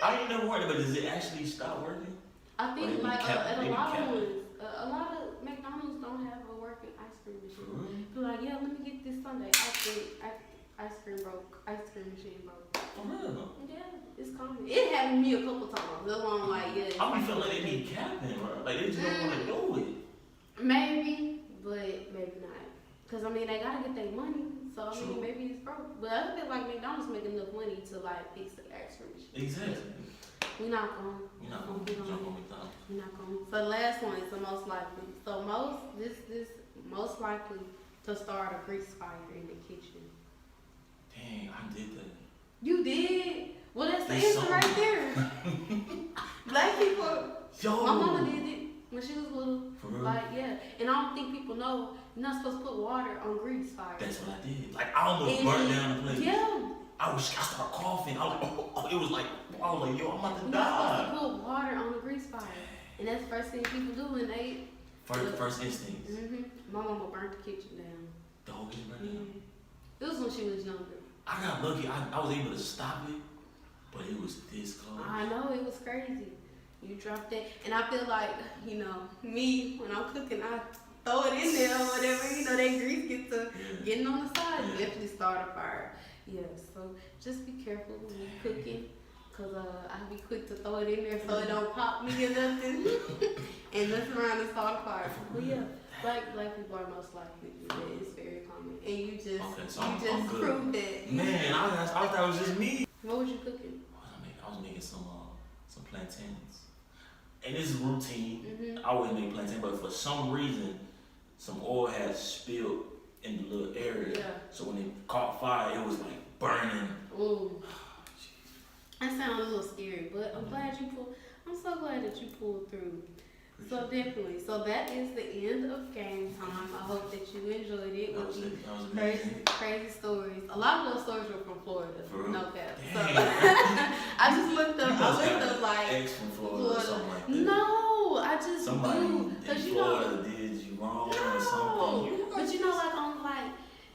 I ain't never worried, but does it actually stop working?
I think at a lot of McDonald's don't have a working ice cream machine. Be like, yeah, let me get this Sunday ice cream machine broke.
For real?
Yeah, it's coming. It happened to me a couple times. That's why I'm like, yeah.
I be feeling like they need capping, bro. Like they just don't want to do it.
Maybe, but maybe not. Cause I mean they gotta get their money, so I mean maybe it's broke. But I feel like McDonald's making enough money to like fix the ice cream machine.
Exactly.
We're not gonna
jump on McDonald's.
We're not gonna. So the last one is the most likely. So this most likely to start a grease fire in the kitchen.
Dang, I did that.
You did? Well, that's the answer right there. Black people.
Yo.
My mama did it when she was little.
For real?
Like, yeah. And I don't think people know you're not supposed to put water on grease fire.
That's what I did. Like, I almost burnt down the place.
Yeah.
I started coughing. I was like, it was like, I was like, yo, I'm about to
You're
die.
not supposed to put water on the grease fire. And that's the first thing people do when they...
First instincts.
My mama burnt the kitchen down.
The whole kitchen burnt down?
It was when she was younger.
I got lucky. I was able to stop it, but it was this close.
I know, it was crazy. You drop that, and I feel like, you know, me when I'm cooking, I throw it in there or whatever. You know, that grease gets to getting on the side. You definitely start a fire. Yeah, so just be careful when you're cooking, cause I'll be quick to throw it in there so it don't pop me or nothing, and mess around and start a fire. But yeah, black people are most likely to do that. It's very common, and you just
I'm
proved that.
Man, I thought it was just me.
What was you cooking?
I was making some plantains, and this is routine. I always make plantain, but for some reason, some oil had spilled in the little area.
Yeah.
So when it caught fire, it was like burning.
Ooh. That sounds a little scary, but I'm so glad that you pulled through. So definitely. So that is the end of game time. I hope that you enjoyed it with these crazy stories. A lot of those stories were from Florida. No cap. So I just looked up like
ex from Florida or something like that.
No, I just
somebody
do.
in Florida did you wrong or something.
But you know, like on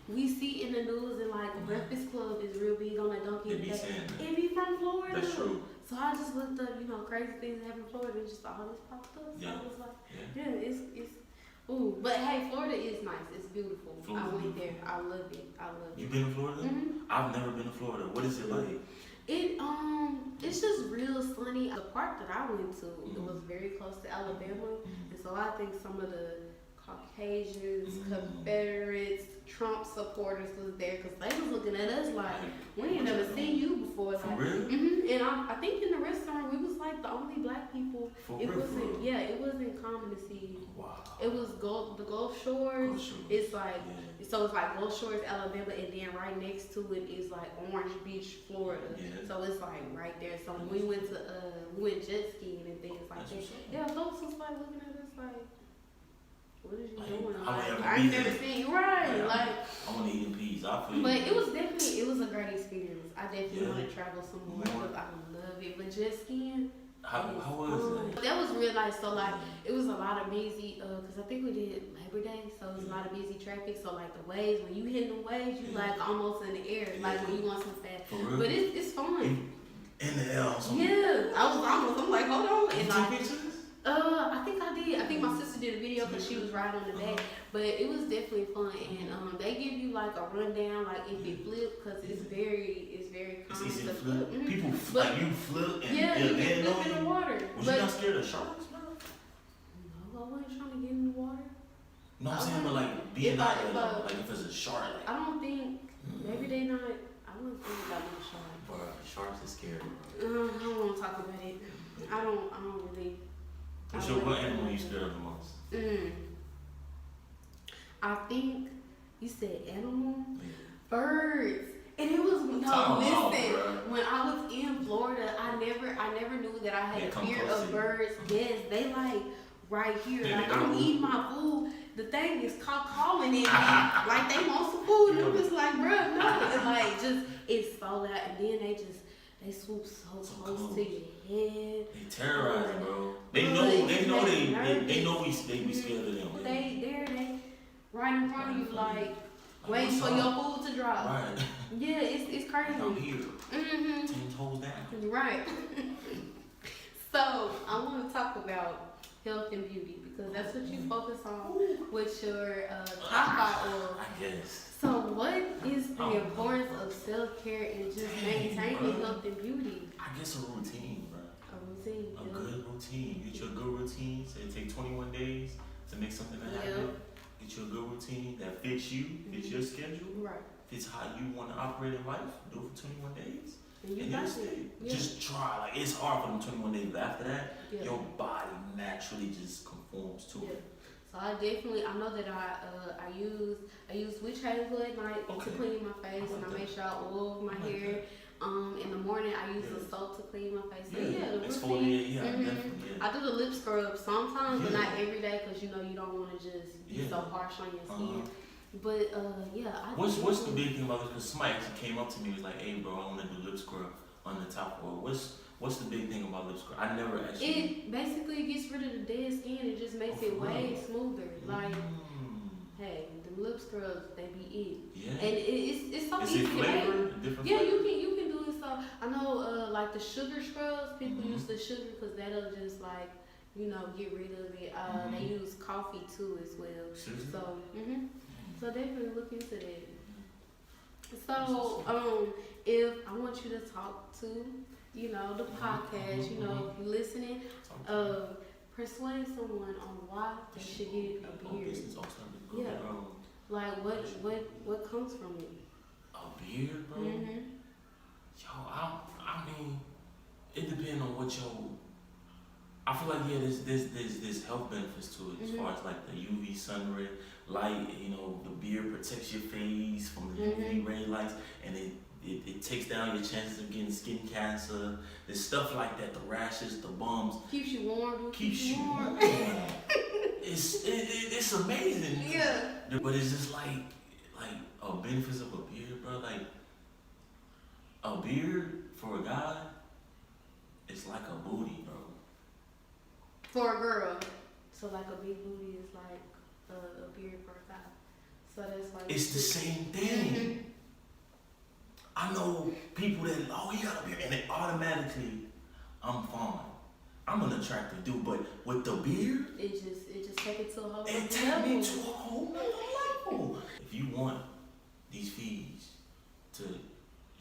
we see in the news and like Breakfast Club is real big on that donkey. It be from Florida.
That's true.
So I just looked up, you know, crazy things that happen in Florida and just all this popped up. So I was like, it's ooh. But hey, Florida is nice. It's beautiful. I went there. I love it.
You been to Florida?
Mm-hmm.
I've never been to Florida. What is it like?
It's just real sunny. The park that I went to, it was very close to Alabama, and so I think some of the Caucasians, Confederates, Trump supporters was there because they was looking at us like, we ain't never seen you before. Like,
for real?
And I think in the restaurant we was like the only black people. It wasn't common to see.
Wow.
It was the Gulf Shores. It's like so it's like Gulf Shores, Alabama, and then right next to it is like Orange Beach, Florida. Yeah. So it's like right there. So we went jet skiing and things like that. Yeah, folks was like looking at us like, what is you doing? I ain't never seen you. Right.
I want to eat in peace. I feel
but it was a great experience. I definitely want to travel some more because I love it. But jet skiing,
how was it?
That was real nice. So like it was a lot of busy because I think we did Labor Day, so it was a lot of busy traffic. So like the waves, when you hitting the waves, you like almost in the air, like when you want some fast. But it's fun.
In the air.
Yeah, I'm like, hold on. And like, I think I did. I think my sister did a video because she was riding on the back. But it was definitely fun, and they give you like a rundown, like if it flip, because it's very common
easy
to
flip.
flip.
People like you flip and
you can flip in the water.
Was you not scared of sharks, bro?
No, I wasn't trying to get in the water.
No, I'm saying, but like being out there, like if it's a shark. Like,
I don't think maybe they not. I wouldn't think about no shark.
Bro, sharks is scary.
I don't want to talk about it. I don't really.
What animal you scared of the most?
I think you said animal? Yeah. Birds. And it was when I was in Florida, I never knew that I had a fear of birds. Yes, they like right here. Like I'm eating my food. The thing is calling at me like they want some food. And I'm just like, bro, no. And like it's so loud. And then they swoop so close to your head.
They terrorize, bro. They know we scared of them.
They right in front of you, like waiting for your food to drop.
Right.
Yeah, it's crazy.
I'm here. 10 toes down.
Right. So I want to talk about health and beauty because that's what you focus on with your Tafah Oil.
I guess.
So what is the importance of self-care and just maintaining health and beauty?
I guess a routine, bro.
A routine.
A good routine. Get your good routine. Say it take 21 days to make something happen. Get your good routine that fits you, fits your schedule,
right?
Fits how you want to operate in life. Do it for 21 days.
And you stay. Yeah.
Just try. Like it's hard for them 21 days, but after that, your body naturally just conforms to it.
So I know that I use witch hazel at night to clean my face, and I make sure I oil my hair. In the morning I use the soap to clean my face. So the routine.
Definitely.
I do the lip scrub sometimes, but not every day because you don't want to just be so harsh on your skin. But
what's the big thing about this? Because somebody actually came up to me and was like, "Hey, bro, I want to do lip scrub on the Tafah Oil." What's the big thing about lip scrub? I never actually.
It basically gets rid of the dead skin. It just makes it way smoother. Like, hey, the lip scrubs, they be it. Yeah. And it's so easy.
Is it flavor?
Yeah, you can do it. So I know, like the sugar scrubs, people use the sugar because that'll just like, get rid of it. They use coffee too as well.
Seriously?
So, so definitely look into that. So, if I want you to talk to, the podcast, if you're listening, persuade someone on why they should get a beard. Yeah. Like what comes from it?
A beard, bro? Yo, I mean, it depends on what I feel like there's health benefits to it as far as like the UV sun ray light. The beard protects your face from the UV ray lights, and it takes down your chances of getting skin cancer. There's stuff like that. The rashes, the bumps.
Keeps you warm.
Keeps you warm. It's amazing.
Yeah.
But it's just like a benefits of a beard, bro. Like a beard for a guy, it's like a booty, bro.
For a girl, so like a big booty is like a beard for a guy. So that's why
it's the same thing. I know people that you got a beard, and it automatically, I'm fine. I'm an attractive dude, but with the beard,
it just take it to a whole
nother level. It take me to a whole nother level. If you want these fees to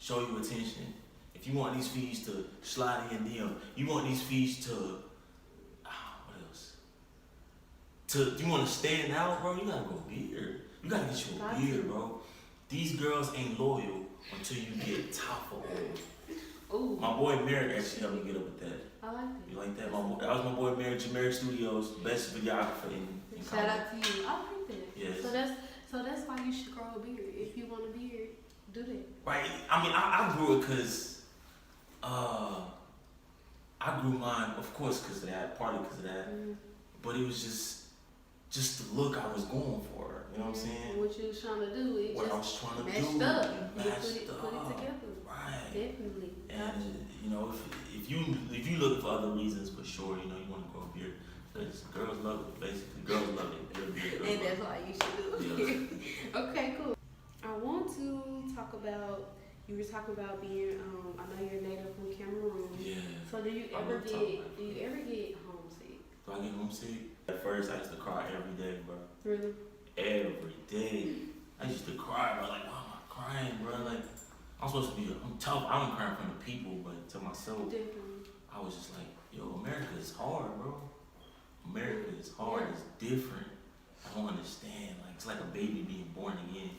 show you attention, if you want these fees to slide in your DM, you want these fees to you want to stand out, bro, you gotta go beard. You gotta get you a beard, bro. These girls ain't loyal until you get Tafah Oil.
Ooh.
My boy Merrick actually helped me get up with that.
I like that.
You like that? That was my boy Merrick, Merrick Studios, best videographer in
Shout out to you. I like that.
Yes.
So that's why you should grow a beard. If you want a beard, do that.
Right. I mean, I grew it because I grew mine, of course, because of that, partly because of that. But it was just the look I was going for. You know what I'm saying?
What you was trying to do,
what I was trying to
matched
do,
up.
Put it
together.
Right.
Definitely.
And if you look for other reasons, for sure, you want to grow a beard. Because girls love it, basically. Girls love it.
And that's why you should do it. Okay, cool. I want to talk about. You were talking about being. I know you're native from Cameroon.
Yeah.
So do you ever get homesick?
Do I get homesick? At first, I used to cry every day, bro.
Really?
Every day. I used to cry, bro. Like, why am I crying, bro? Like, I'm tough. I don't cry in front of people, but to myself,
Definitely.
I was just like, yo, America is hard, bro. America is hard. It's different. I don't understand. Like, it's like a baby being born again.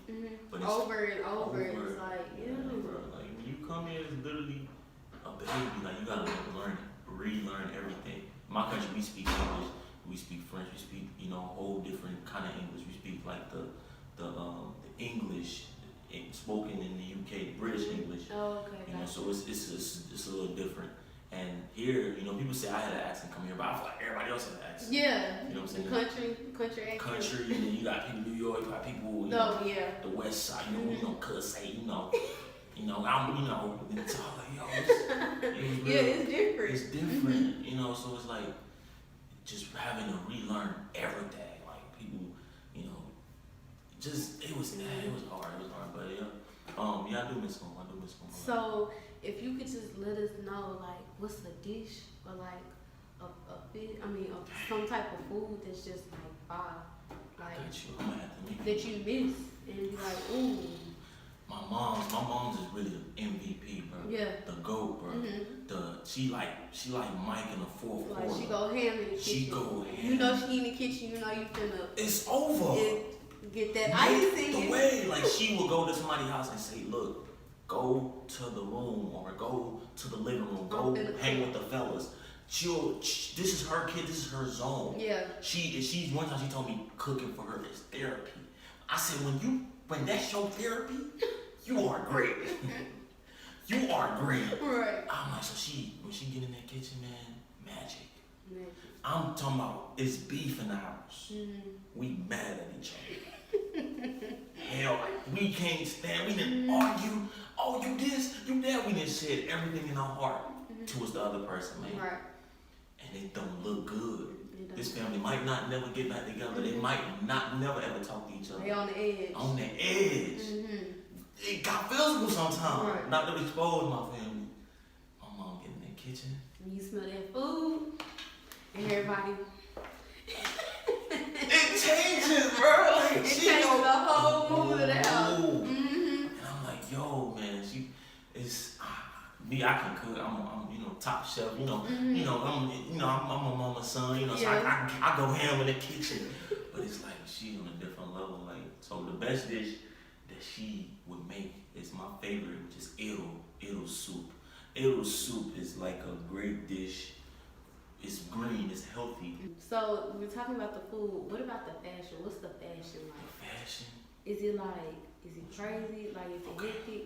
But it's
over and over. It's like, yeah.
Bro. Like, when you come here, it's literally a baby. Like, you gotta relearn everything. In my country, we speak English, we speak French, we speak, a whole different kind of English. We speak like the English spoken in the UK, British English.
Oh, okay.
So it's a little different. And here, people say I had an accent come here, but I feel like everybody else has an accent.
Yeah.
You know what I'm saying?
Country accent.
Country, and then you got people in New York, you got people, the West Side, cuz say, I'm, it's all like, yo,
it's different.
It's different, so it's like just having to relearn everything. Like people, it was hard, but yeah. I do miss home.
So if you could just let us know, like, what's a dish or like some type of food that's just like fire, like that you miss and be like, ooh.
My mom's is really the MVP, bro.
Yeah.
The GOAT, bro. She like Mike in the fourth quarter.
Like she go ham in the kitchen.
She go ham.
She in the kitchen. You finna.
It's over.
Get that icing.
The way, like, she will go to somebody's house and say, look, go to the room or go to the living room, go hang with the fellas. This is her kid, this is her zone.
Yeah.
She's one time she told me cooking for her is therapy. I said, when that's your therapy, you are great. You are great.
Right.
I'm like, when she get in that kitchen, man, magic. I'm talking about it's beef in the house. We mad at each other. Hell, we can't stand. We didn't argue. Oh, you this, you that. We didn't said everything in our heart towards the other person, man.
Right.
And it don't look good. This family might not never get back together. They might not never ever talk to each other.
They on the edge.
On the edge. It got physical sometimes.
Right.
Not to expose my family. kitchen.
When you smell that food, and everybody.
It changes, bro. Like,
it changes the whole mood of the house.
And I'm like, yo, man, it's me. I can cook. I'm top chef. I'm a mama's son. So I go ham in the kitchen. But it's like she's on a different level. Like, so the best dish that she would make is my favorite, which is eel soup. Eel soup is like a great dish. It's green, it's healthy.
So we're talking about the food. What about the fashion? What's the fashion like?
The fashion?
Is it crazy? Like, is it hectic?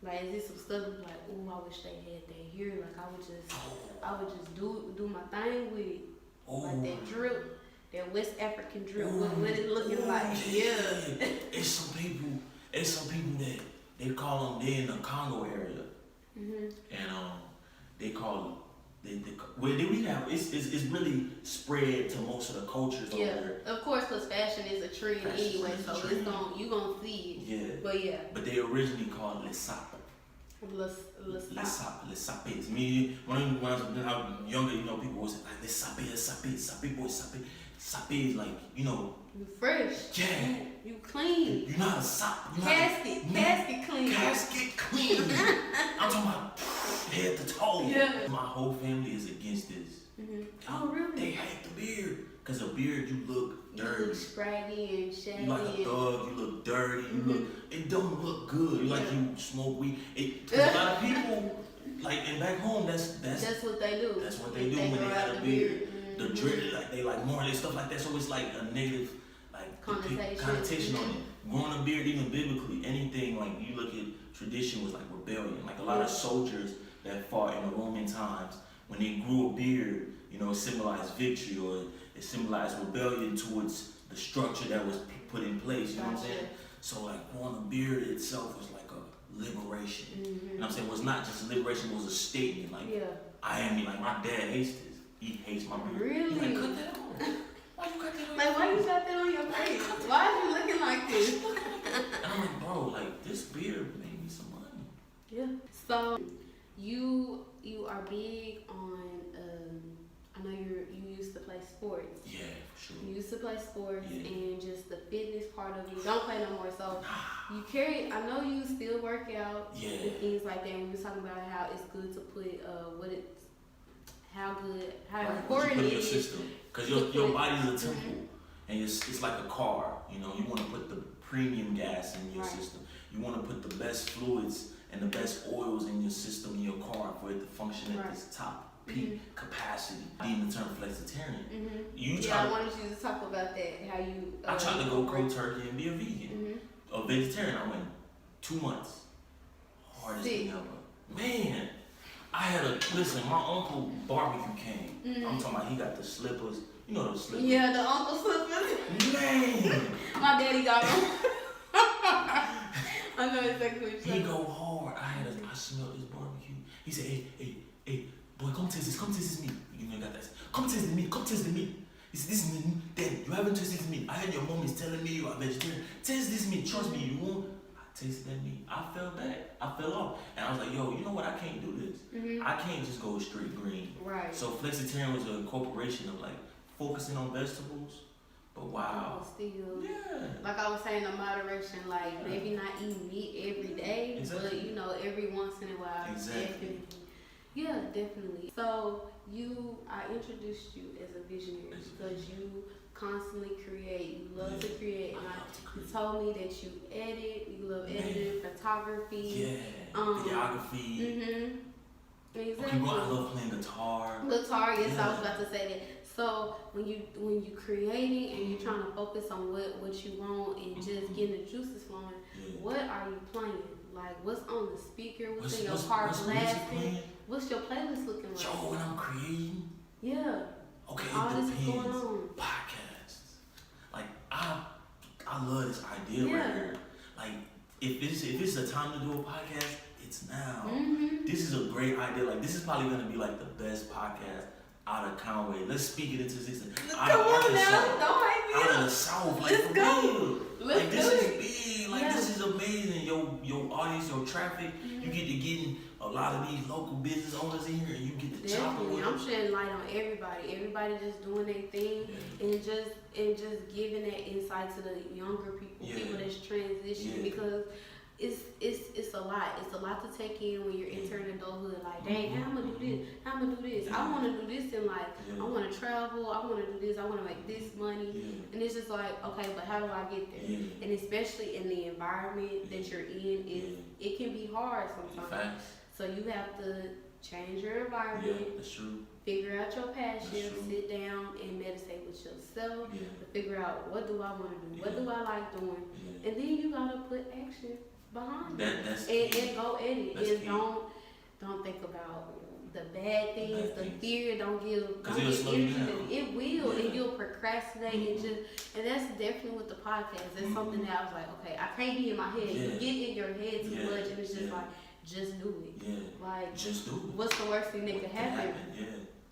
Like, is it some stuff like, oh, I wish they had that here. Like, I would just do my thing with it. Like that drip, that West African drip. What it looking like? Yeah.
It's some people that they call them. They're in the Congo area, and they call. It's really spread to most of the cultures over there.
Of course, because fashion is a trend anyway, so you gonna see it.
Yeah. But they originally called les sapes. Les sapes. Me, when I was younger, people always say like les sapes, boy, sape. Sape is like,
You fresh.
Yeah.
You clean.
You know how to sop.
Casket clean.
Casket clean. I'm talking about head to toe.
Yeah.
My whole family is against this.
Oh, really?
They hate the beard. Because a beard, you look dirty.
You look scraggy and shaggy.
You like a thug, you look dirty. It don't look good. You smoke weed. Cause a lot of people, and back home, that's
what they do.
That's what they do when they got a beard. The dread, they like more and stuff like that. So it's like a negative connotation on it. Growing a beard, even biblically, anything you look at tradition was like rebellion. Like a lot of soldiers that fought in the Roman times, when they grew a beard, it symbolized victory or it symbolized rebellion towards the structure that was put in place. You know what I'm saying? So growing a beard itself was like a liberation. You know what I'm saying? It was not just a liberation, it was a statement. I am me. My dad hates this. He hates my beard.
Really?
He's cut that on. Why you cut that on?
Why you got that on your face? Why are you looking like this?
And I'm like, bro, this beard made me some money.
Yeah. So you are big on I know you used to play sports.
Yeah, for sure.
You used to play sports and just the fitness part of you. Don't play no more. So I know you still work out and things like that. And we were talking about how it's good to put how important it is.
Your system. Because your body's a temple. And it's like a car. You want to put the premium gas in your system. You want to put the best fluids and the best oils in your system, in your car, for it to function at this top peak capacity. Even the term flexitarian.
I wanted you to talk about that. How you?
I tried to go cold turkey and be a vegan, a vegetarian. I went 2 months. Hardest thing ever. Man, I had my uncle barbecue came. I'm talking about he got the slippers. You know those slippers?
Yeah, the uncle slippers.
Man,
my daddy got them. I know exactly what you're saying.
He go hard. I smelled this barbecue. He said, hey, boy, come taste this meat. Got that. Come taste the meat. He said, this is meat. Dad, you haven't tasted this meat. I heard your mom is telling me you are vegetarian. Taste this meat. Trust me, you won't. I tasted that meat. I fell back. I fell off. And I was like, yo, you know what? I can't do this. I can't just go straight green.
Right.
So flexitarian was a incorporation of focusing on vegetables. But wow.
Still.
Yeah.
Like I was saying, the moderation, maybe not eating meat every day, but every once in a while.
Exactly.
Definitely. So I introduced you as a visionary because you constantly create. You love to create. And you told me that you edit. You love editing, photography.
Videography.
Exactly.
I love playing guitar.
Yes, I was about to say that. So when you creating and you're trying to focus on what you want and just getting the juices flowing, what are you playing? What's on the speaker? What's in your car blasting? What's your playlist looking like?
Yo, when I'm creating?
Yeah.
Okay,
all
it
this
depends.
is going on.
Podcasts. I love this idea right here. If it's the time to do a podcast, it's now. This is a great idea. This is probably gonna be the best podcast out of Conway. Let's speak it into existence.
Come on now, don't hate me.
Out of the South,
let's go.
This is big. This is amazing. Your audience, your traffic. You get to a lot of these local business owners in here, and you get to chop it with
Definitely, I'm
them.
shedding light on everybody. Everybody just doing their thing, and just giving that insight to the younger people, people that's transitioning, because it's a lot. It's a lot to take in when you're entering adulthood. Like, dang, how I'm gonna do this? How I'm gonna do this? I want to do this in life. I want to travel. I want to do this. I want to make this money. And it's just like, okay, but how do I get there? And especially in the environment that you're in, it can be hard sometimes. So you have to change your environment.
Yeah, that's true.
Figure out your passion, sit down and meditate with yourself, to figure out what do I want to do, what do I like doing, and then you gotta put action behind it, and go at it, and don't think about the bad things, the fear. Don't get energy. It will, and you'll procrastinate, and that's definitely with the podcast. That's something that I was like, okay, I can't be in my head. You get in your head too much, and it's just like, just do it. Like, just do it. What's the worst thing that could happen?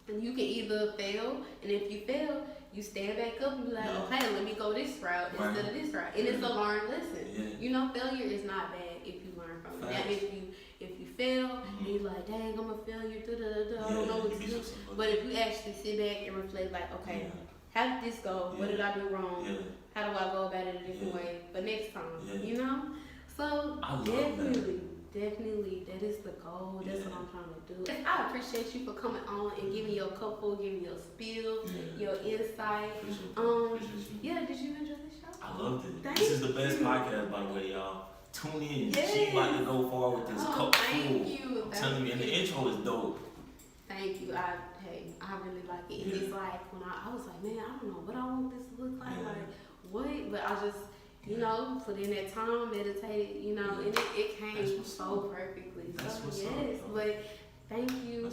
And you can either fail, and if you fail, you stand back up and be like, okay, let me go this route instead of this route. And it's a learned lesson. You know, failure is not bad if you learn from it. Now, if you fail, and you're like, dang, I'm a failure, I don't know what to do. But if you actually sit back and reflect, like, okay, how did this go? What did I do wrong? How do I go about it a different way? But next time, you know? So definitely, that is the goal. That's what I'm trying to do. I appreciate you for coming on and giving your Kupfull, giving your spiel, your insight. Did you enjoy the show?
I loved it. This is the best podcast, by the way, y'all. Tune in. She about to go far with this Kupfull.
Thank you.
I'm telling you, and the intro is dope.
Thank you. I really like it. And it's like, when I was like, man, I don't know what I want this to look like. Like, what? But I just, you know, put in that time, meditated, you know, and it came so perfectly. But thank you,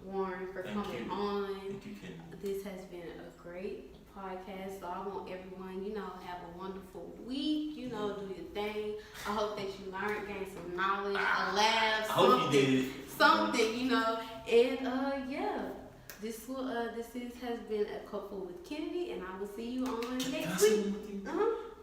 Warren, for coming on.
Thank you, Kenny.
This has been a great podcast. So I want everyone, you know, have a wonderful week. You know, do your thing. I hope that you learned, gained some knowledge, a laugh, something, you know. And this has been a Kupfull with Kennedy, and I will see you on next week.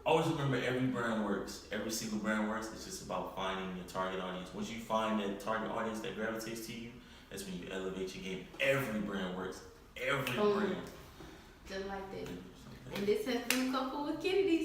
Always remember, every brand works. Every single brand works. It's just about finding your target audience. Once you find that target audience that gravitates to you, that's when you elevate your game. Every brand works. Every brand.
Just like that. And this has been Kupfull with Kennedy.